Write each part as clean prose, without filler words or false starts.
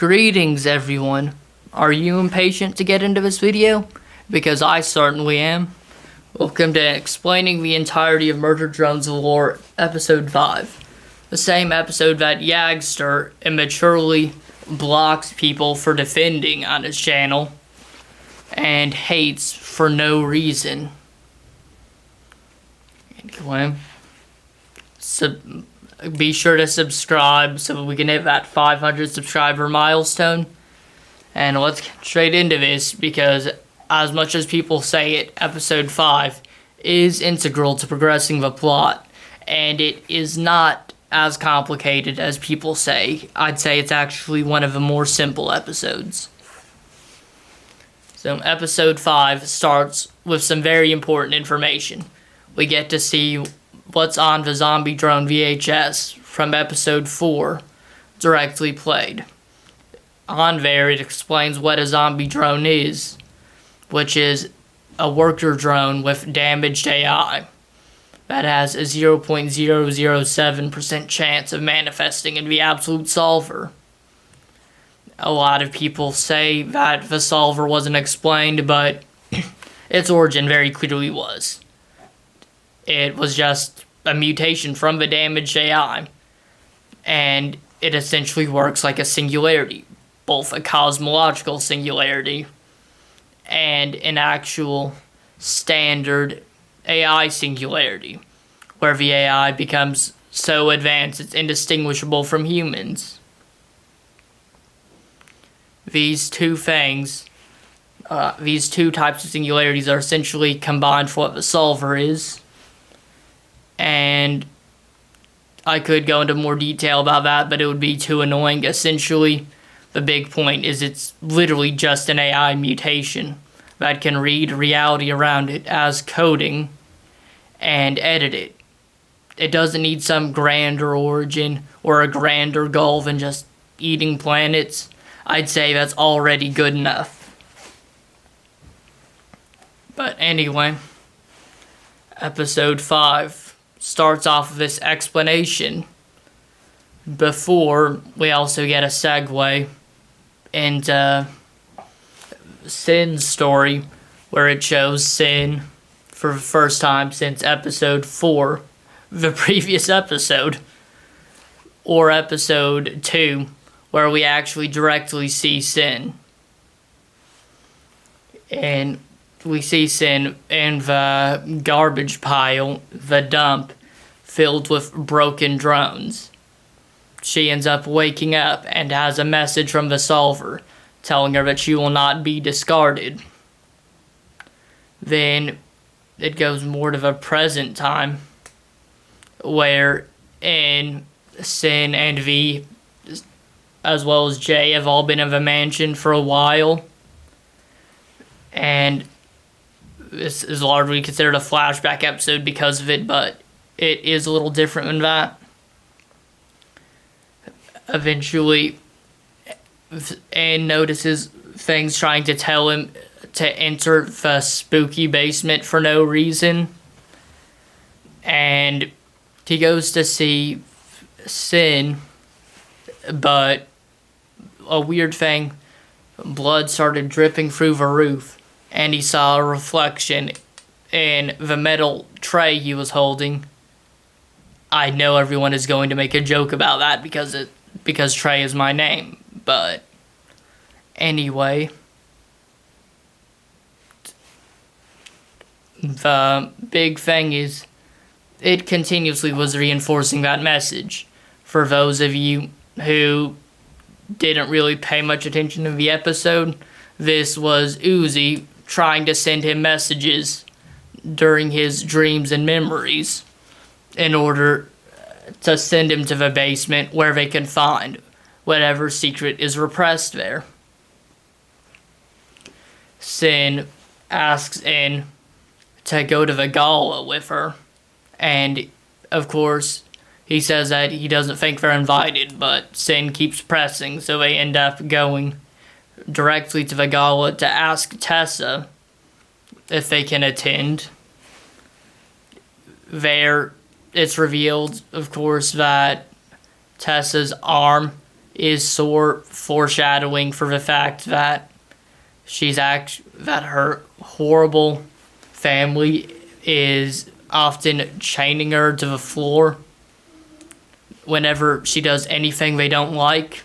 Greetings everyone. Are you impatient to get into this video? Because I certainly am. Welcome to Explaining the Entirety of Murder Drones Lore, Episode 5. The same episode that Yagster immaturely blocks people for defending on his channel and hates for no reason. Anyway, be sure to subscribe so we can hit that 500 subscriber milestone. And let's get straight into this, because as much as people say it, episode 5 is integral to progressing the plot, and it is not as complicated as people say. I'd say it's actually one of the more simple episodes. So episode 5 starts with some very important information. We get to see what's on the zombie drone VHS from episode 4 directly played. On there, it explains what a zombie drone is, which is a worker drone with damaged AI that has a 0.007% chance of manifesting in the absolute solver. A lot of people say that the solver wasn't explained, but its origin very clearly was. It was just a mutation from the damaged AI, and it essentially works like a singularity, both a cosmological singularity and an actual standard AI singularity, where the AI becomes so advanced it's indistinguishable from humans. These two things, these two types of singularities are essentially combined for what the solver is. And I could go into more detail about that, but it would be too annoying. Essentially, the big point is it's literally just an AI mutation that can read reality around it as coding and edit it. It doesn't need some grander origin or a grander goal than just eating planets. I'd say that's already good enough. But anyway, episode 5 starts off with this explanation before we also get a segue into Sin's story, where it shows Sin for the first time since episode 4, the previous episode, or episode 2, where we actually directly see Sin. And we see Sin in the garbage pile, the dump, filled with broken drones. She ends up waking up and has a message from the solver telling her that she will not be discarded. Then it goes more to the present time, where Sin and V, as well as Jay, have all been in the mansion for a while. And this is largely considered a flashback episode because of it, but it is a little different than that. Eventually, Anne notices things trying to tell him to enter the spooky basement for no reason. And he goes to see Sin, but a weird thing, blood started dripping through the roof, and he saw a reflection in the metal tray he was holding. I know everyone is going to make a joke about that because Trae is my name, but anyway, the big thing is it continuously was reinforcing that message. For those of you who didn't really pay much attention to the episode, this was Uzi trying to send him messages during his dreams and memories in order to send him to the basement where they can find whatever secret is repressed there. Sin asks In to go to the gala with her, and of course he says that he doesn't think they're invited, but Sin keeps pressing, so they end up going directly to the gala to ask Tessa if they can attend. There, it's revealed, of course, that Tessa's arm is sort foreshadowing for the fact that that her horrible family is often chaining her to the floor whenever she does anything they don't like.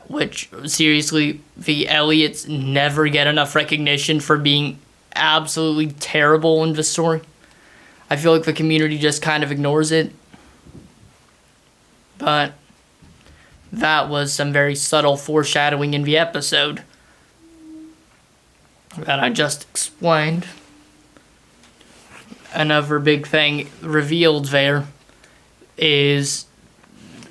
Which, seriously, the Elliots never get enough recognition for being absolutely terrible in the story. I feel like the community just kind of ignores it. But that was some very subtle foreshadowing in the episode that I just explained. Another big thing revealed there is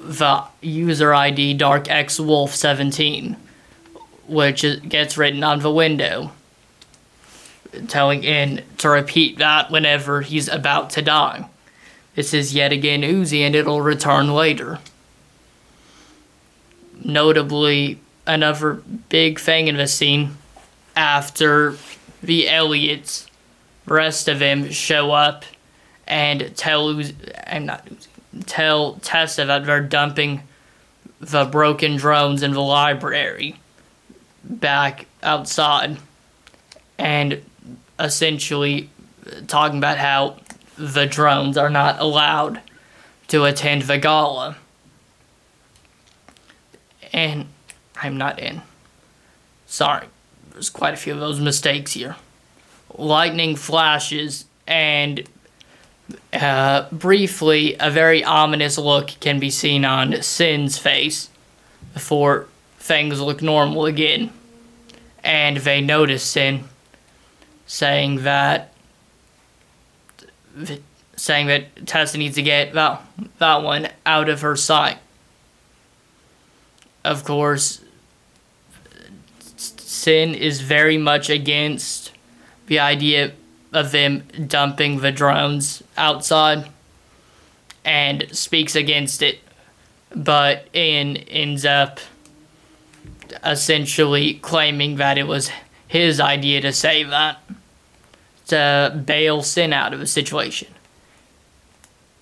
the user ID DarkXWolf17, which gets written on the window, telling N to repeat that whenever he's about to die. This is yet again Uzi, and it'll return later. Notably, another big thing in the scene, after the Elliots, the rest of them show up and tell Tessa that they're dumping the broken drones in the library back outside, and essentially talking about how the drones are not allowed to attend the gala. And I'm not in. Sorry, there's quite a few of those mistakes here. Lightning flashes, and briefly, a very ominous look can be seen on Sin's face before things look normal again. And they notice Sin, saying that Tessa needs to get that one out of her sight. Of course, Sin is very much against the idea of them dumping the drones outside and speaks against it, but ends up essentially claiming that it was his idea to say that, to bail Sin out of the situation.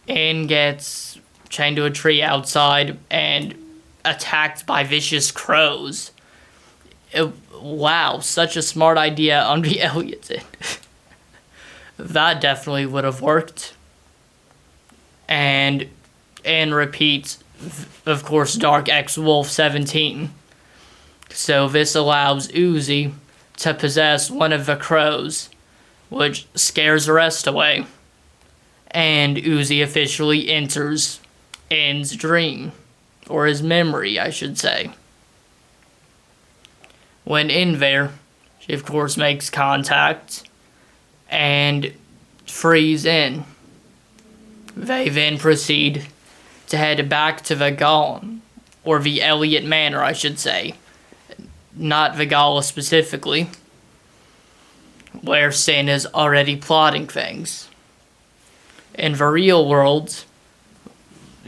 Gets chained to a tree outside and attacked by vicious crows. Wow, such a smart idea on the Elliots' end. That definitely would have worked. And repeats, of course, DarkXWolf17. So this allows Uzi to possess one of the crows, which scares the rest away. And Uzi officially enters N's dream, or his memory, I should say. When in there, she of course makes contact and frees N. They then proceed to head back to the gala, or the Elliot Manor, I should say. Not the gala specifically, where Sin is already plotting things. In the real world,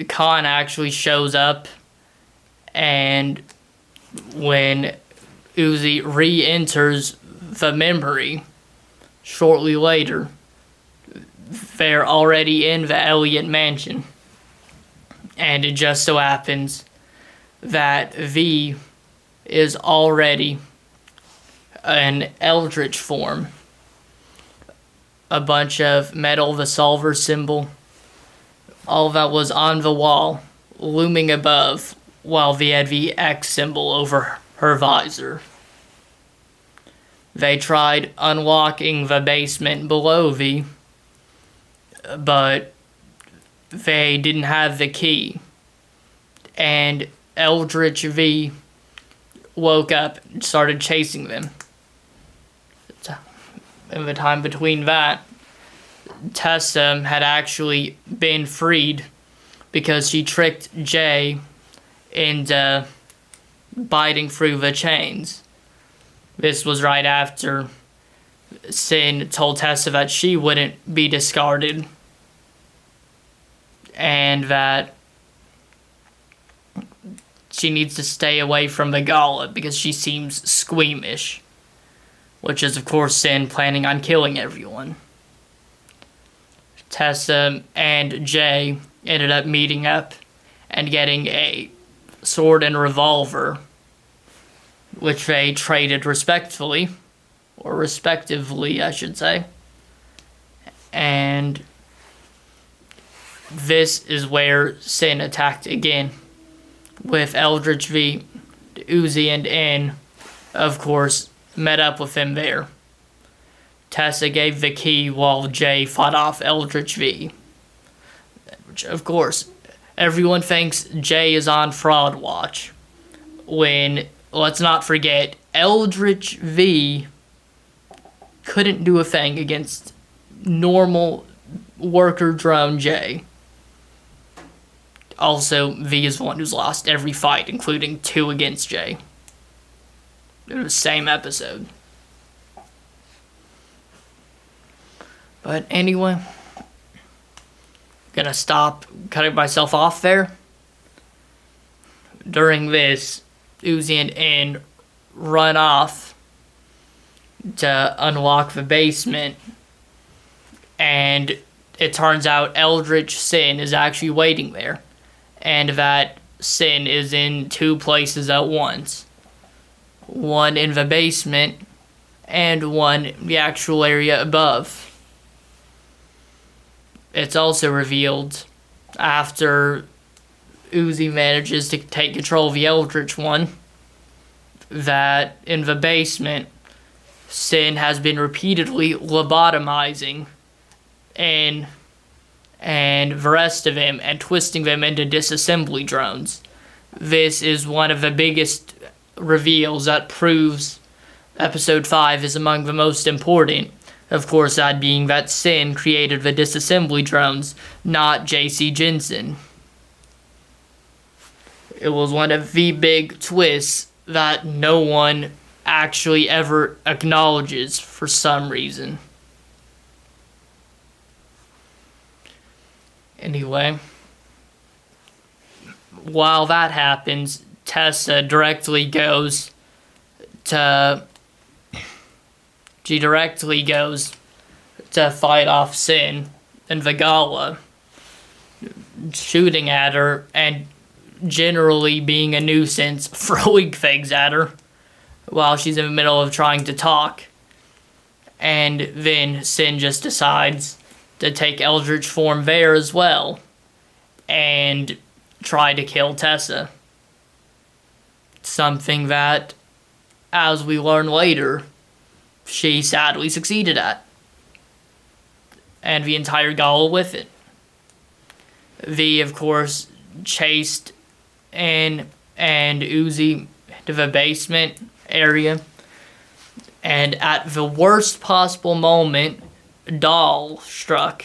Khan actually shows up, and when Uzi re-enters the memory shortly later, they're already in the Elliot mansion. And it just so happens that V is already an eldritch form. A bunch of metal, the solver symbol, all that was on the wall, looming above, while V had the X symbol over her visor. They tried unlocking the basement below V, but they didn't have the key. And Eldritch V woke up and started chasing them. In the time between that, Tessa had actually been freed because she tricked Jay into biting through the chains. This was right after Sin told Tessa that she wouldn't be discarded and that she needs to stay away from the gala because she seems squeamish, which is of course Sin planning on killing everyone. Tessa and Jay ended up meeting up and getting a sword and revolver, which they traded respectively, I should say. And this is where Sin attacked again, with Eldritch V, Uzi, and N, of course, met up with him there. Tessa gave the key while Jay fought off Eldritch V, which, of course, everyone thinks Jay is on fraud watch, when, let's not forget, Eldritch V couldn't do a thing against normal worker drone Jay. Also, V is the one who's lost every fight, including 2 against Jay. In the same episode. But anyway, I'm gonna stop cutting myself off there. During this, Uzi and N run off to unlock the basement, and it turns out Eldritch Sin is actually waiting there, and that Sin is in 2 places at once. One in the basement, and one in the actual area above. It's also revealed after Uzi manages to take control of the Eldritch one that in the basement, Sin has been repeatedly lobotomizing and the rest of him and twisting them into disassembly drones. This is one of the biggest reveals that proves episode 5 is among the most important. Of course, that being that Sin created the disassembly drones, not J.C. Jensen. It was one of the big twists that no one actually ever acknowledges for some reason. Anyway, while that happens, Tessa directly goes to fight off Sin and Vigala, shooting at her and generally being a nuisance, throwing things at her while she's in the middle of trying to talk. And then Sin just decides to take Eldritch form there as well and try to kill Tessa. Something that, as we learn later, she sadly succeeded at. And the entire gala with it. V, of course, chased N and Uzi to the basement area. And at the worst possible moment, Doll struck.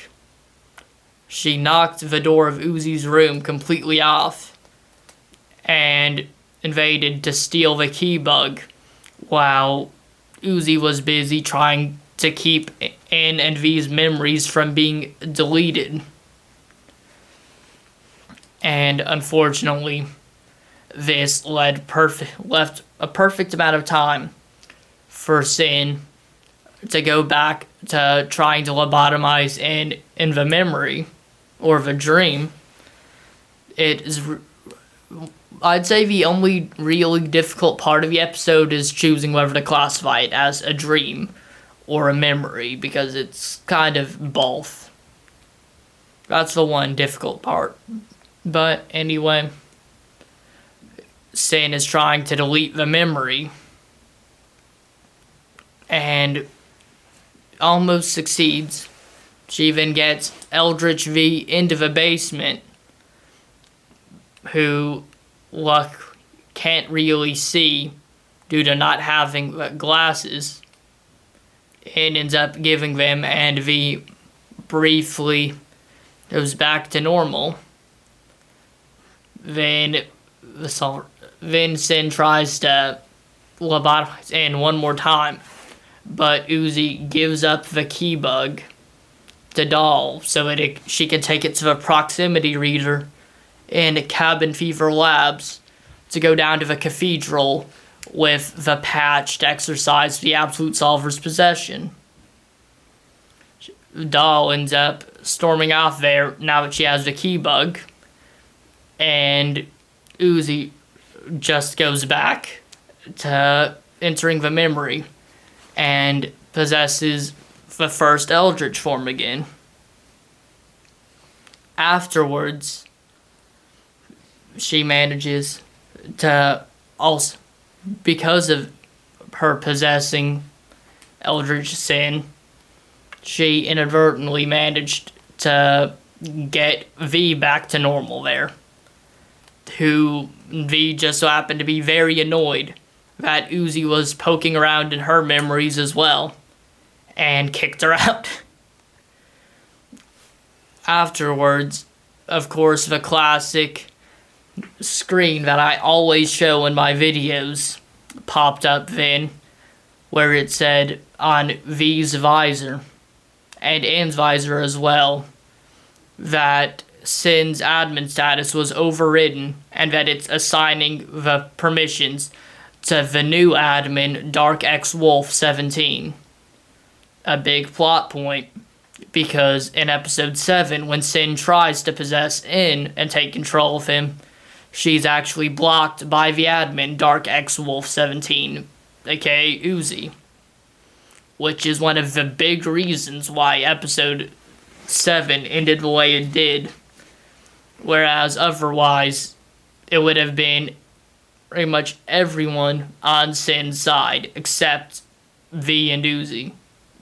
She knocked the door of Uzi's room completely off and invaded to steal the key bug while Uzi was busy trying to keep N and V's memories from being deleted. And unfortunately, this left a perfect amount of time for Sin to go back to trying to lobotomize N in the memory or the dream. It is, I'd say, the only really difficult part of the episode is choosing whether to classify it as a dream or a memory, because it's kind of both. That's the one difficult part. But anyway, Sin is trying to delete the memory and almost succeeds. She even gets Eldritch V into the basement, who Luck can't really see due to not having glasses, and ends up giving them, and V briefly goes back to normal. Then Sin tries to lobotomize N one more time, but Uzi gives up the key bug to Doll so that she can take it to the proximity reader in Cabin Fever Labs to go down to the cathedral with the patch to exercise the Absolute Solver's possession. Doll ends up storming off there now that she has the key bug, and Uzi just goes back to entering the memory and possesses the first Eldritch form again. Afterwards, she manages to also, because of her possessing Eldritch Sin, she inadvertently managed to get V back to normal there. Who V just so happened to be very annoyed that Uzi was poking around in her memories as well, and kicked her out. Afterwards, of course, the classic screen that I always show in my videos popped up then, where it said on V's visor, and Ann's visor as well, that Sin's admin status was overridden and that it's assigning the permissions to the new admin, Dark X Wolf 17. A big plot point, because in episode 7, when Sin tries to possess In and take control of him, she's actually blocked by the admin, Dark X Wolf 17, aka Uzi. Which is one of the big reasons why episode 7 ended the way it did. Whereas otherwise, it would have been pretty much everyone on Sin's side except V and Uzi,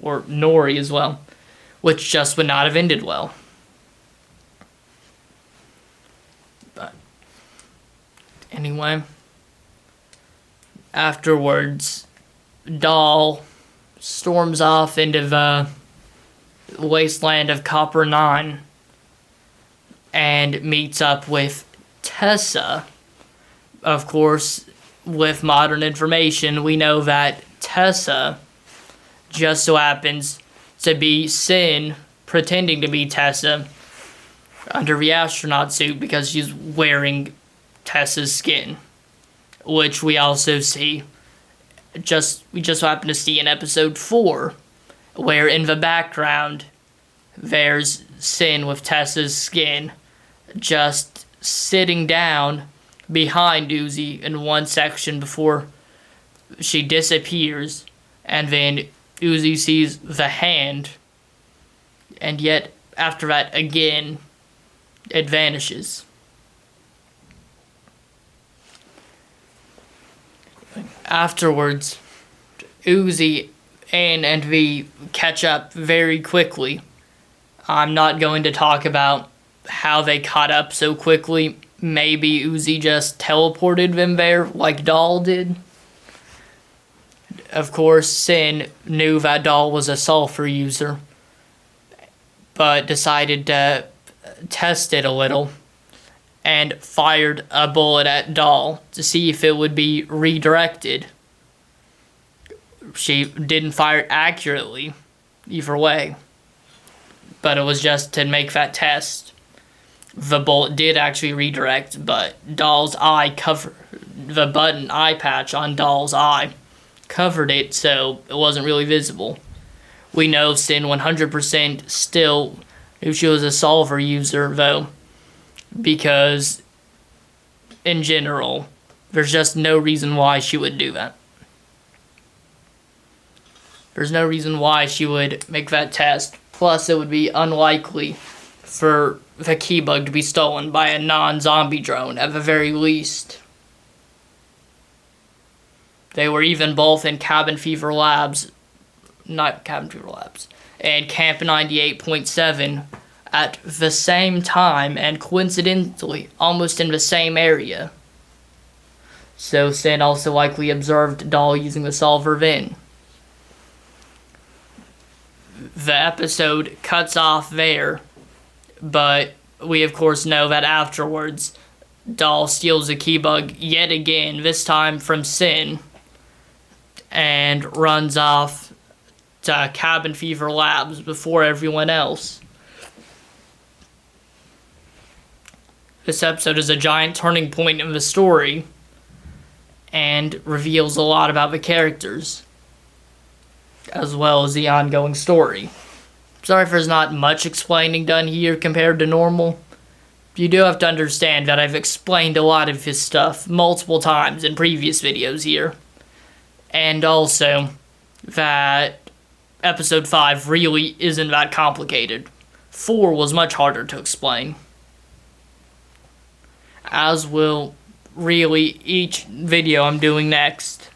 or Nori as well, which just would not have ended well. But anyway, afterwards, Doll storms off into the wasteland of Copper 9 and meets up with Tessa. Of course, with modern information, we know that Tessa just so happens to be Sin pretending to be Tessa under the astronaut suit because she's wearing Tessa's skin, which we also see. We just so happen to see in episode 4, where in the background there's Sin with Tessa's skin just sitting down behind Uzi in one section before she disappears, and then Uzi sees the hand, and yet after that again it vanishes. Afterwards, Uzi, Ann, and V catch up very quickly. I'm not going to talk about how they caught up so quickly. Maybe Uzi just teleported them there like Doll did. Of course, Sin knew that Doll was a sulfur user, but decided to test it a little and fired a bullet at Doll to see if it would be redirected. She didn't fire it accurately, either way, but it was just to make that test. The bullet did actually redirect, but Doll's eye covered the button eye patch on Doll's eye covered it, so it wasn't really visible. We know Sin 100% still knew she was a solver user, though, because in general, there's just no reason why she would do that. There's no reason why she would make that test. Plus, it would be unlikely for the key bug to be stolen by a non-zombie drone, at the very least. They were even both in Cabin Fever Labs, not Cabin Fever Labs, and Camp 98.7 at the same time, and coincidentally, almost in the same area. So Sin also likely observed Doll using the solver then. The episode cuts off there, but we of course know that afterwards, Doll steals a key bug yet again, this time from Sin, and runs off to Cabin Fever Labs before everyone else. This episode is a giant turning point in the story and reveals a lot about the characters, as well as the ongoing story. Sorry if there's not much explaining done here compared to normal, you do have to understand that I've explained a lot of his stuff multiple times in previous videos here. And also that episode 5 really isn't that complicated. 4 was much harder to explain. As will really each video I'm doing next.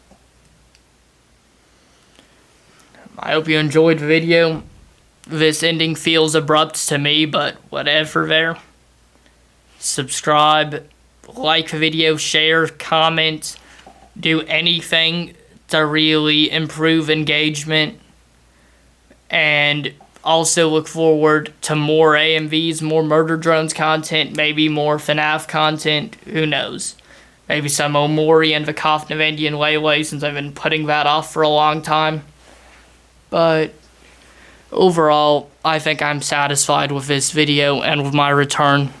I hope you enjoyed the video. This ending feels abrupt to me, but whatever there. Subscribe, like the video, share, comment, do anything to really improve engagement. And also look forward to more AMVs, more Murder Drones content, maybe more FNAF content, who knows. Maybe some Omori and the Kofnavandian Lele, since I've been putting that off for a long time. But overall, I think I'm satisfied with this video and with my return.